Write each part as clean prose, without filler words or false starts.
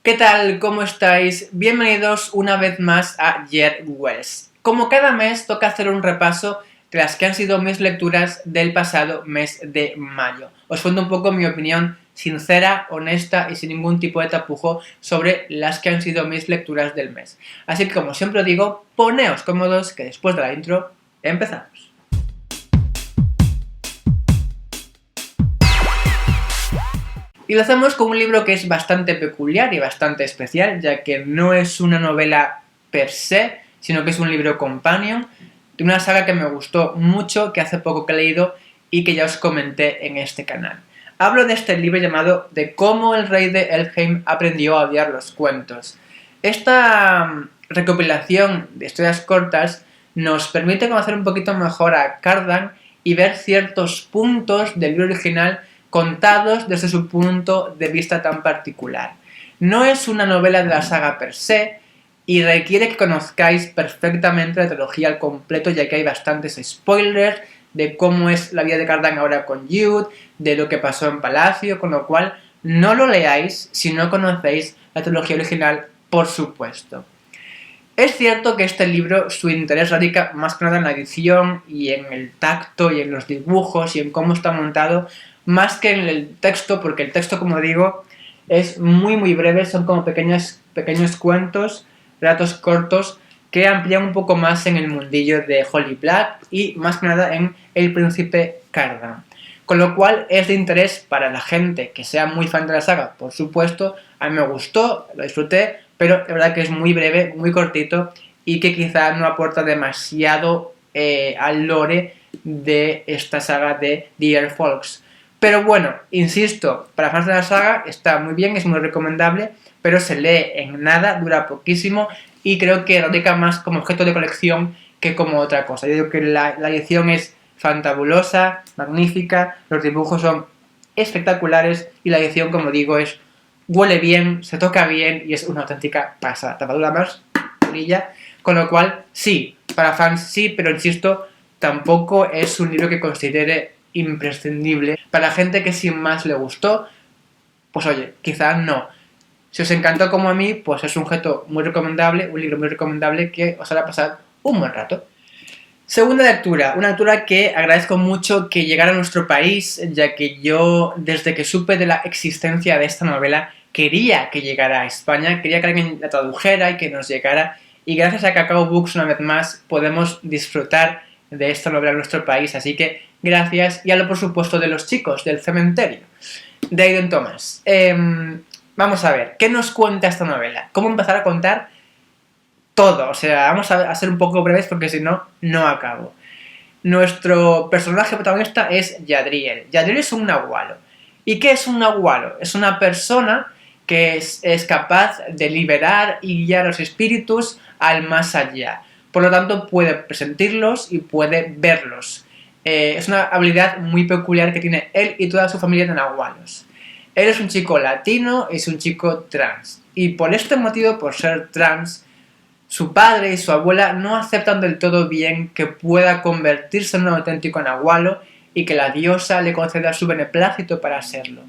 ¿Qué tal? ¿Cómo estáis? Bienvenidos una vez más a Yer Wells. Como cada mes toca hacer un repaso de las que han sido mis lecturas del pasado mes de mayo. Os cuento un poco mi opinión sincera, honesta y sin ningún tipo de tapujo sobre las que han sido mis lecturas del mes. Así que como siempre digo, poneos cómodos que después de la intro empezamos. Y lo hacemos con un libro que es bastante peculiar y bastante especial, ya que no es una novela per se, sino que es un libro companion de una saga que me gustó mucho, que hace poco que he leído y que ya os comenté en este canal. Hablo de este libro llamado De cómo el rey de Elfheim aprendió a odiar los cuentos. Esta recopilación de historias cortas nos permite conocer un poquito mejor a Cárdan y ver ciertos puntos del libro original contados desde su punto de vista tan particular. No es una novela de la saga per se y requiere que conozcáis perfectamente la trilogía al completo, ya que hay bastantes spoilers de cómo es la vida de Cárdan ahora con Jude, de lo que pasó en Palacio, con lo cual no lo leáis si no conocéis la trilogía original, por supuesto. Es cierto que este libro, su interés radica más que nada en la edición y en el tacto y en los dibujos y en cómo está montado, más que en el texto, porque el texto, como digo, es muy breve, son como pequeños cuentos, relatos cortos, que amplían un poco más en el mundillo de Holy Black y más que nada en El Príncipe Cárdan. Con lo cual es de interés para la gente que sea muy fan de la saga, por supuesto. A mí me gustó, lo disfruté, pero de verdad que es muy breve, muy cortito y que quizá no aporta demasiado al lore de esta saga de The Elf Folks. Pero bueno, insisto, para fans de la saga está muy bien, es muy recomendable, pero se lee en nada, dura poquísimo y creo que radica más como objeto de colección que como otra cosa. Yo digo que la edición es fantabulosa, magnífica, los dibujos son espectaculares y la edición, como digo, huele bien, se toca bien y es una auténtica pasada. Tapadura más, brilla, con lo cual sí, para fans sí, pero insisto, tampoco es un libro que considere imprescindible. Para la gente que sin más le gustó, pues oye, quizás no. Si os encantó como a mí, pues es un objeto muy recomendable, un libro muy recomendable que os hará pasar un buen rato. Segunda lectura, una lectura que agradezco mucho que llegara a nuestro país, ya que yo, desde que supe de la existencia de esta novela, quería que llegara a España, quería que alguien la tradujera y que nos llegara, y gracias a Cacao Books, una vez más, podemos disfrutar de esta novela en nuestro país, así que gracias, y hablo por supuesto de los chicos del cementerio, de Aidan Thomas. Vamos a ver, ¿qué nos cuenta esta novela? ¿Cómo empezar a contar todo? O sea, vamos a ser un poco breves porque si no, no acabo. Nuestro personaje protagonista es Yadriel. Yadriel es un nahualo. ¿Y qué es un nahualo? Es una persona que es capaz de liberar y guiar a los espíritus al más allá. Por lo tanto, puede presentirlos y puede verlos. Es una habilidad muy peculiar que tiene él y toda su familia de nahualos. Él es un chico latino y es un chico trans. Y por este motivo, por ser trans, su padre y su abuela no aceptan del todo bien que pueda convertirse en un auténtico nahualo y que la diosa le conceda su beneplácito para hacerlo.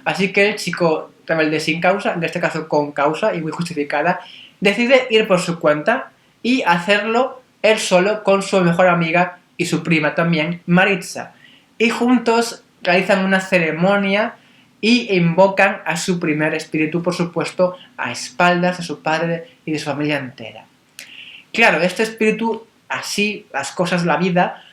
Así que el chico rebelde sin causa, en este caso con causa y muy justificada, decide ir por su cuenta y hacerlo él solo con su mejor amiga y su prima también, Maritza. Y juntos realizan una ceremonia y invocan a su primer espíritu, por supuesto, a espaldas de su padre y de su familia entera. Claro, este espíritu, así las cosas de la vida,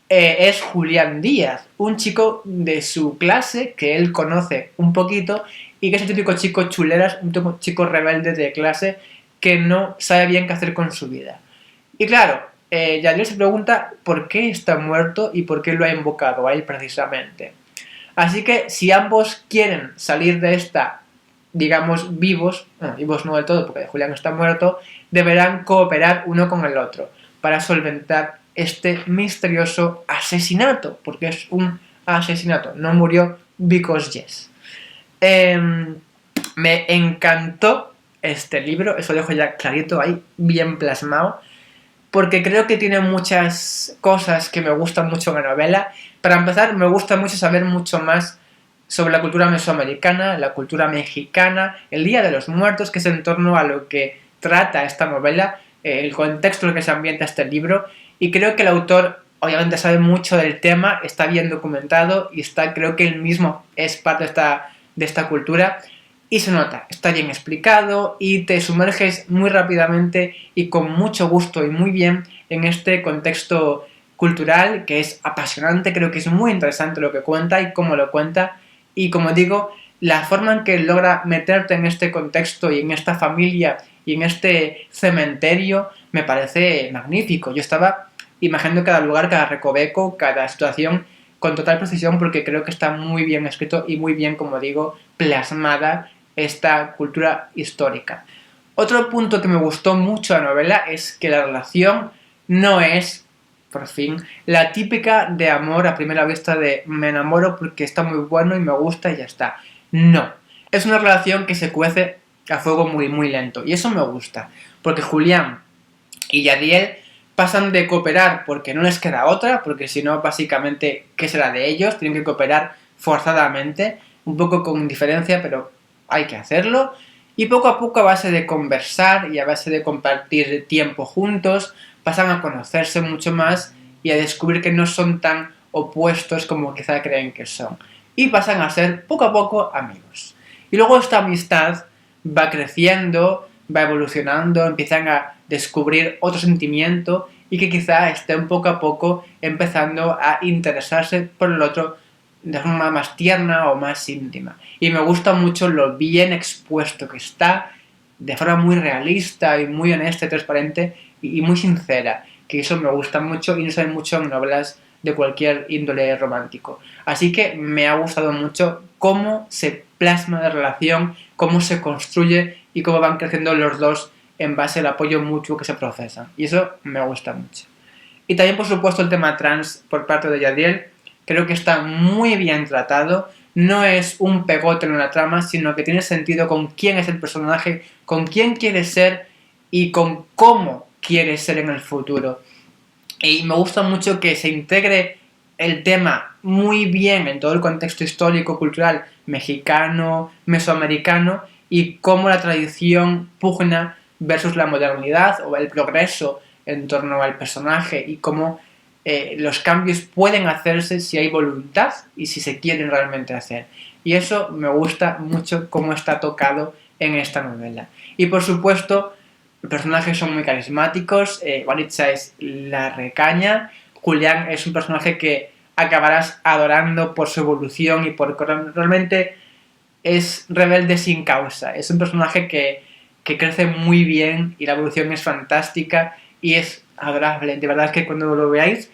es Julián Díaz, un chico de su clase que él conoce un poquito y que es el típico chico chuleras, un típico chico rebelde de clase que no sabe bien qué hacer con su vida. Y claro, Yadriel se pregunta por qué está muerto y por qué lo ha invocado a él precisamente. Así que si ambos quieren salir de esta, digamos, vivos, bueno, vivos no del todo porque Julián está muerto, deberán cooperar uno con el otro para solventar este misterioso asesinato, porque es un asesinato, no murió because yes. Me encantó este libro, eso lo dejo ya clarito ahí, bien plasmado, porque creo que tiene muchas cosas que me gustan mucho en la novela. Para empezar, me gusta mucho saber mucho más sobre la cultura mesoamericana, la cultura mexicana, el Día de los Muertos, que es en torno a lo que trata esta novela, el contexto en el que se ambienta este libro, y creo que el autor obviamente sabe mucho del tema, está bien documentado y creo que él mismo es parte de esta cultura, y se nota, está bien explicado y te sumerges muy rápidamente y con mucho gusto y muy bien en este contexto cultural que es apasionante. Creo que es muy interesante lo que cuenta y cómo lo cuenta, y como digo, la forma en que logra meterte en este contexto y en esta familia y en este cementerio me parece magnífico. Yo estaba imaginando cada lugar, cada recoveco, cada situación con total precisión, porque creo que está muy bien escrito y muy bien, como digo, plasmada esta cultura histórica. Otro punto que me gustó mucho de la novela es que la relación no es, por fin, la típica de amor a primera vista de me enamoro porque está muy bueno y me gusta y ya está. No. Es una relación que se cuece a fuego muy, muy lento. Y eso me gusta. Porque Julián y Yadiel pasan de cooperar porque no les queda otra, porque si no, básicamente, ¿qué será de ellos? Tienen que cooperar forzadamente, un poco con indiferencia, pero hay que hacerlo. Y poco a poco, a base de conversar y a base de compartir tiempo juntos, pasan a conocerse mucho más y a descubrir que no son tan opuestos como quizá creen que son. Y pasan a ser poco a poco amigos. Y luego esta amistad va creciendo, va evolucionando, empiezan a descubrir otro sentimiento y que quizá estén poco a poco empezando a interesarse por el otro de forma más tierna o más íntima. Y me gusta mucho lo bien expuesto que está, de forma muy realista y muy honesta y transparente y muy sincera, que eso me gusta mucho y no se ve mucho en novelas de cualquier índole romántico. Así que me ha gustado mucho cómo se plasma la relación, cómo se construye y cómo van creciendo los dos en base al apoyo mutuo que se procesan. Y eso me gusta mucho. Y también, por supuesto, el tema trans por parte de Yadiel. Creo que está muy bien tratado. No es un pegote en la trama, sino que tiene sentido con quién es el personaje, con quién quiere ser y con cómo quiere ser en el futuro. Y me gusta mucho que se integre el tema muy bien en todo el contexto histórico, cultural, mexicano, mesoamericano, y cómo la tradición pugna versus la modernidad o el progreso en torno al personaje, y cómo los cambios pueden hacerse si hay voluntad y si se quieren realmente hacer. Y eso me gusta mucho cómo está tocado en esta novela. Y por supuesto, los personajes son muy carismáticos. Maritza es la recaña. Julián es un personaje que acabarás adorando por su evolución y por realmente es rebelde sin causa. Es un personaje que crece muy bien y la evolución es fantástica y es adorable. De verdad es que cuando lo veáis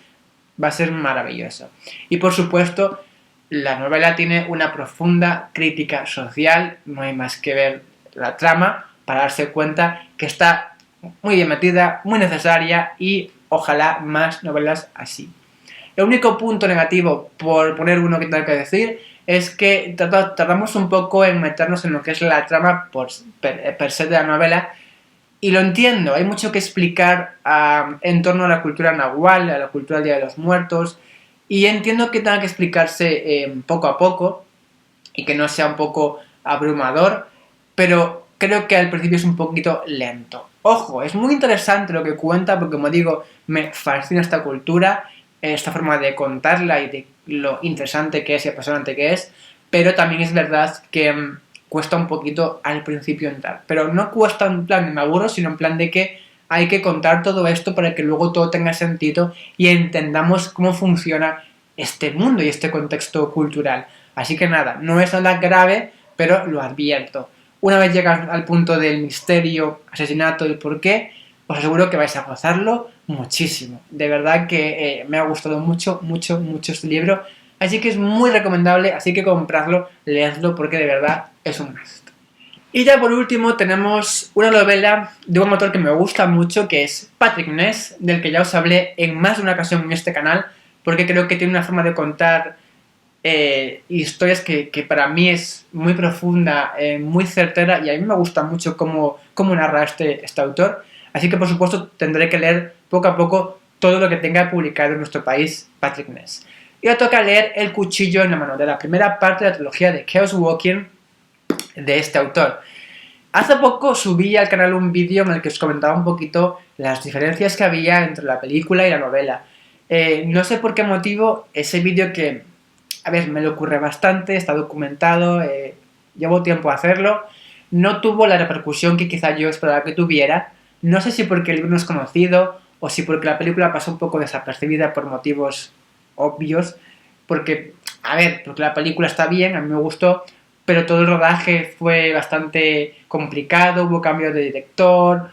va a ser maravilloso. Y por supuesto, la novela tiene una profunda crítica social. No hay más que ver la trama para darse cuenta que está muy bien metida, muy necesaria, y ojalá más novelas así. El único punto negativo, por poner uno que tengo que decir, es que tardamos un poco en meternos en lo que es la trama per se de la novela, y lo entiendo, hay mucho que explicar en torno a la cultura nahual, a la cultura del Día de los Muertos, y entiendo que tenga que explicarse poco a poco y que no sea un poco abrumador, pero creo que al principio es un poquito lento. Ojo, es muy interesante lo que cuenta porque, como digo, me fascina esta cultura, esta forma de contarla y de lo interesante que es y apasionante que es, pero también es verdad que cuesta un poquito al principio entrar. Pero no cuesta en plan de me aburro, sino en plan de que hay que contar todo esto para que luego todo tenga sentido y entendamos cómo funciona este mundo y este contexto cultural. Así que nada, no es nada grave, pero lo advierto. Una vez llegas al punto del misterio, asesinato y por qué, os aseguro que vais a gozarlo muchísimo. De verdad que me ha gustado mucho, mucho, mucho este libro. Así que es muy recomendable, así que compradlo, leedlo, porque de verdad es un must. Y ya por último tenemos una novela de un autor que me gusta mucho, que es Patrick Ness, del que ya os hablé en más de una ocasión en este canal, porque creo que tiene una forma de contar historias que para mí es muy profunda, muy certera, y a mí me gusta mucho cómo narra este autor. Así que por supuesto tendré que leer poco a poco todo lo que tenga publicado en nuestro país Patrick Ness. y ahora toca leer El cuchillo en la mano, de la primera parte de la trilogía de Chaos Walking de este autor. Hace poco subí al canal un vídeo en el que os comentaba un poquito las diferencias que había entre la película y la novela. No sé por qué motivo ese vídeo que, a ver, me lo ocurre bastante, está documentado, llevo tiempo a hacerlo, no tuvo la repercusión que quizá yo esperaba que tuviera. No sé si porque el libro no es conocido o si porque la película pasó un poco desapercibida por motivos obvios, porque, a ver, porque la película está bien, a mí me gustó, pero todo el rodaje fue bastante complicado, hubo cambios de director,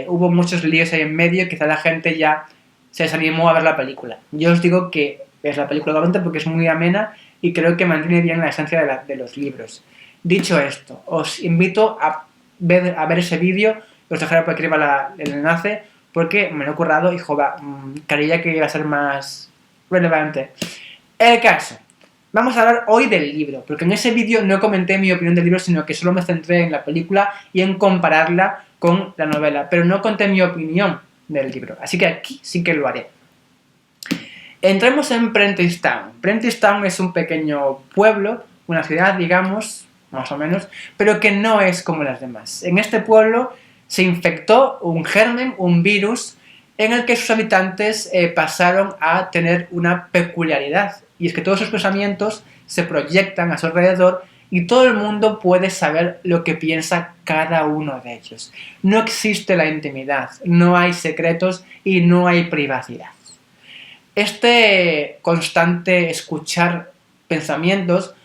hubo muchos líos ahí en medio, quizá la gente ya se desanimó a ver la película. Yo os digo que es la película obviamente porque es muy amena y creo que mantiene bien la esencia de los libros. Dicho esto, os invito a ver ese vídeo, os dejaré por aquí arriba el enlace, porque me lo he currado y joder, quería que iba a ser más relevante. El caso, vamos a hablar hoy del libro, porque en ese vídeo no comenté mi opinión del libro, sino que solo me centré en la película y en compararla con la novela, pero no conté mi opinión del libro, así que aquí sí que lo haré. Entremos en Prentice Town. Prentice Town es un pequeño pueblo, una ciudad, digamos, más o menos, pero que no es como las demás. En este pueblo se infectó un germen, un virus, en el que sus habitantes pasaron a tener una peculiaridad, y es que todos sus pensamientos se proyectan a su alrededor y todo el mundo puede saber lo que piensa cada uno de ellos. No existe la intimidad, no hay secretos y no hay privacidad. Este constante escuchar pensamientos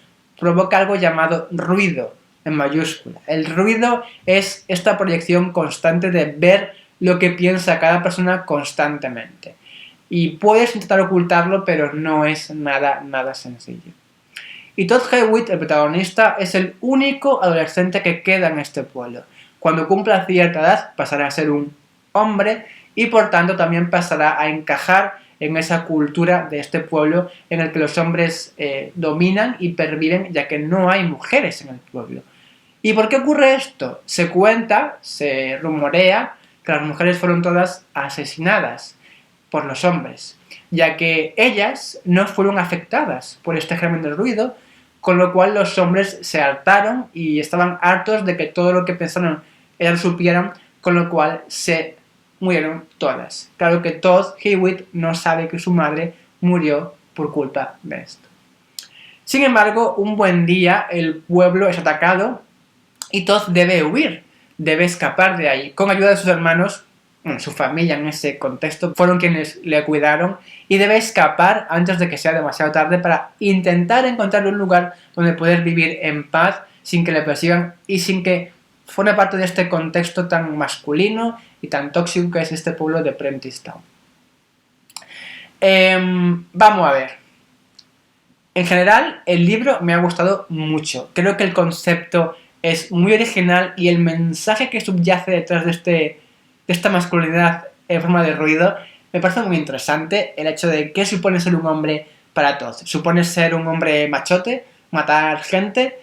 provoca algo llamado ruido, en mayúscula. El ruido es esta proyección constante de ver lo que piensa cada persona constantemente. Y puedes intentar ocultarlo, pero no es nada sencillo. Y Todd Hewitt, el protagonista, es el único adolescente que queda en este pueblo. Cuando cumpla cierta edad pasará a ser un hombre y por tanto también pasará a encajar en esa cultura de este pueblo en el que los hombres dominan y perviven, ya que no hay mujeres en el pueblo. ¿Y por qué ocurre esto? Se cuenta, se rumorea que las mujeres fueron todas asesinadas por los hombres, ya que ellas no fueron afectadas por este germen del ruido, con lo cual los hombres se hartaron y estaban hartos de que todo lo que pensaron ellas lo supieran, con lo cual se murieron todas. Claro que Todd Hewitt no sabe que su madre murió por culpa de esto. Sin embargo, un buen día el pueblo es atacado y Todd debe huir, debe escapar de ahí. Con ayuda de sus hermanos, su familia en ese contexto, fueron quienes le cuidaron y debe escapar antes de que sea demasiado tarde para intentar encontrar un lugar donde poder vivir en paz sin que le persigan y sin que forme parte de este contexto tan masculino y tan tóxico que es este pueblo de Prentice Town. Vamos a ver. En general, el libro me ha gustado mucho. Creo que el concepto es muy original y el mensaje que subyace detrás de esta masculinidad en forma de ruido me parece muy interesante. El hecho de qué supone ser un hombre para todos. Supone ser un hombre machote, matar gente,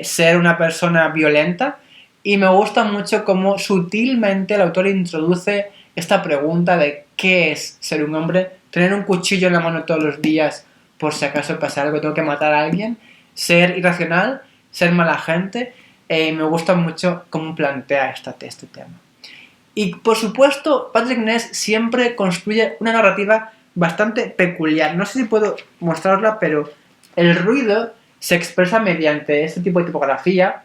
ser una persona violenta. Y me gusta mucho cómo sutilmente el autor introduce esta pregunta de qué es ser un hombre, tener un cuchillo en la mano todos los días por si acaso pasa algo, tengo que matar a alguien, ser irracional, ser mala gente. Me gusta mucho cómo plantea este tema. Y por supuesto, Patrick Ness siempre construye una narrativa bastante peculiar. No sé si puedo mostrarla, pero el ruido se expresa mediante este tipo de tipografía.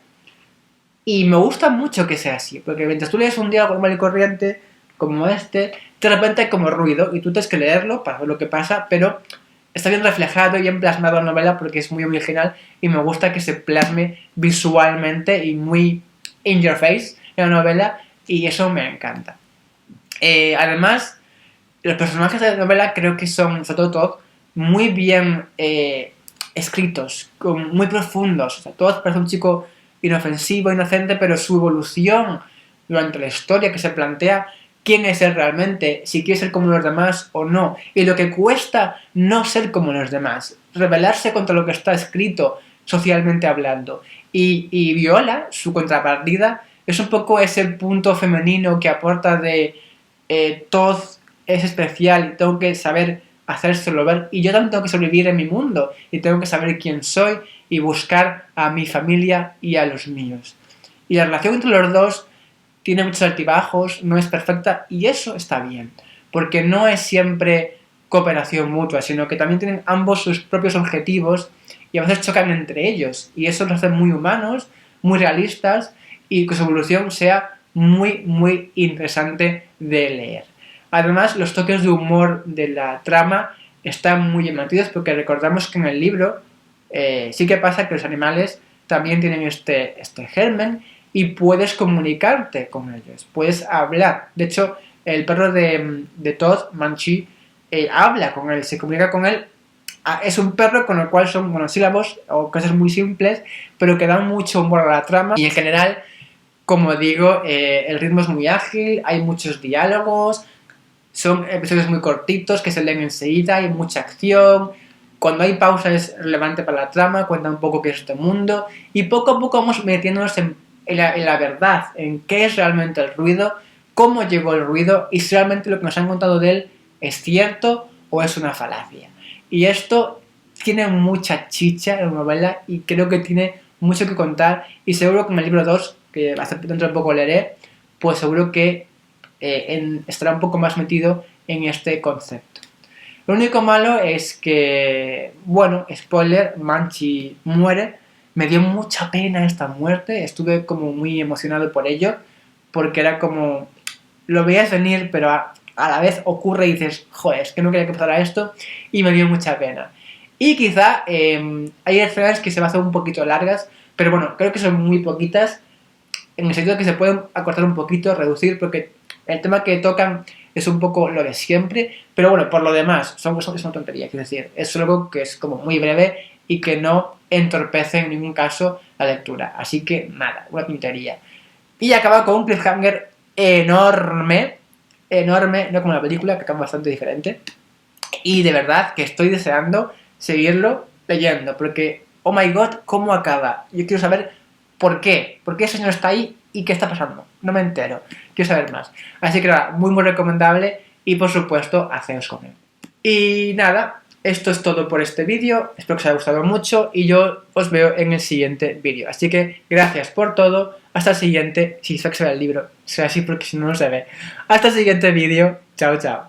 Y me gusta mucho que sea así, porque mientras tú lees un diálogo normal y corriente, como este, de repente hay como ruido, y tú tienes que leerlo para ver lo que pasa, pero está bien reflejado y bien plasmado en la novela porque es muy original, y me gusta que se plasme visualmente y muy in your face en la novela, y eso me encanta. Además, los personajes de la novela creo que son, sobre todo Todd, muy bien escritos, muy profundos. O sea, Todd parece un chico inofensivo, inocente, pero su evolución durante la historia que se plantea, quién es él realmente, si quiere ser como los demás o no, y lo que cuesta no ser como los demás, rebelarse contra lo que está escrito socialmente hablando. Y Viola, su contrapartida, es un poco ese punto femenino que aporta de Todd es especial y tengo que saber hacérselo ver, y yo también tengo que sobrevivir en mi mundo, y tengo que saber quién soy, y buscar a mi familia y a los míos. Y la relación entre los dos tiene muchos altibajos, no es perfecta, y eso está bien, porque no es siempre cooperación mutua, sino que también tienen ambos sus propios objetivos, y a veces chocan entre ellos, y eso los hace muy humanos, muy realistas, y que su evolución sea muy, muy interesante de leer. Además, los toques de humor de la trama están muy llamativos, porque recordamos que en el libro sí que pasa que los animales también tienen este germen, y puedes comunicarte con ellos, puedes hablar. De hecho, el perro de Todd, Manchi, habla con él, se comunica con él. Es un perro con el cual son monosílabos o cosas muy simples, pero que dan mucho humor a la trama, y en general, como digo, el ritmo es muy ágil, hay muchos diálogos, son episodios muy cortitos que se leen enseguida, hay mucha acción. Cuando hay pausa es relevante para la trama, cuenta un poco qué es este mundo, y poco a poco vamos metiéndonos en la verdad, en qué es realmente el ruido, cómo llegó el ruido, y si realmente lo que nos han contado de él es cierto o es una falacia. Y esto tiene mucha chicha en la novela, y creo que tiene mucho que contar, y seguro que en el libro 2, que dentro de poco leeré, pues seguro que estará un poco más metido en este concepto. Lo único malo es que, bueno, spoiler, Manchi muere. Me dio mucha pena esta muerte, estuve como muy emocionado por ello, porque era como, lo veías venir, pero a la vez ocurre y dices, joder, es que no quería que pasara esto, y me dio mucha pena. Y quizá hay escenas que se me hacen un poquito largas, pero bueno, creo que son muy poquitas, en el sentido de que se pueden acortar un poquito, reducir, porque el tema que tocan es un poco lo de siempre, pero bueno, por lo demás, es una tontería, quiero decir, es algo que es como muy breve y que no entorpece en ningún caso la lectura. Así que nada, una tontería. Y acaba con un cliffhanger enorme, enorme, no como la película, que acaba bastante diferente. Y de verdad que estoy deseando seguirlo leyendo, porque, oh my god, ¿cómo acaba? Yo quiero saber por qué ese señor está ahí y qué está pasando. No me entero, quiero saber más. Así que nada, muy muy recomendable, y por supuesto, haceos con él. Y nada, esto es todo por este vídeo, espero que os haya gustado mucho, y yo os veo en el siguiente vídeo. Así que gracias por todo, hasta el siguiente, si se ve el libro, será así porque si no, no se ve. Hasta el siguiente vídeo, chao chao.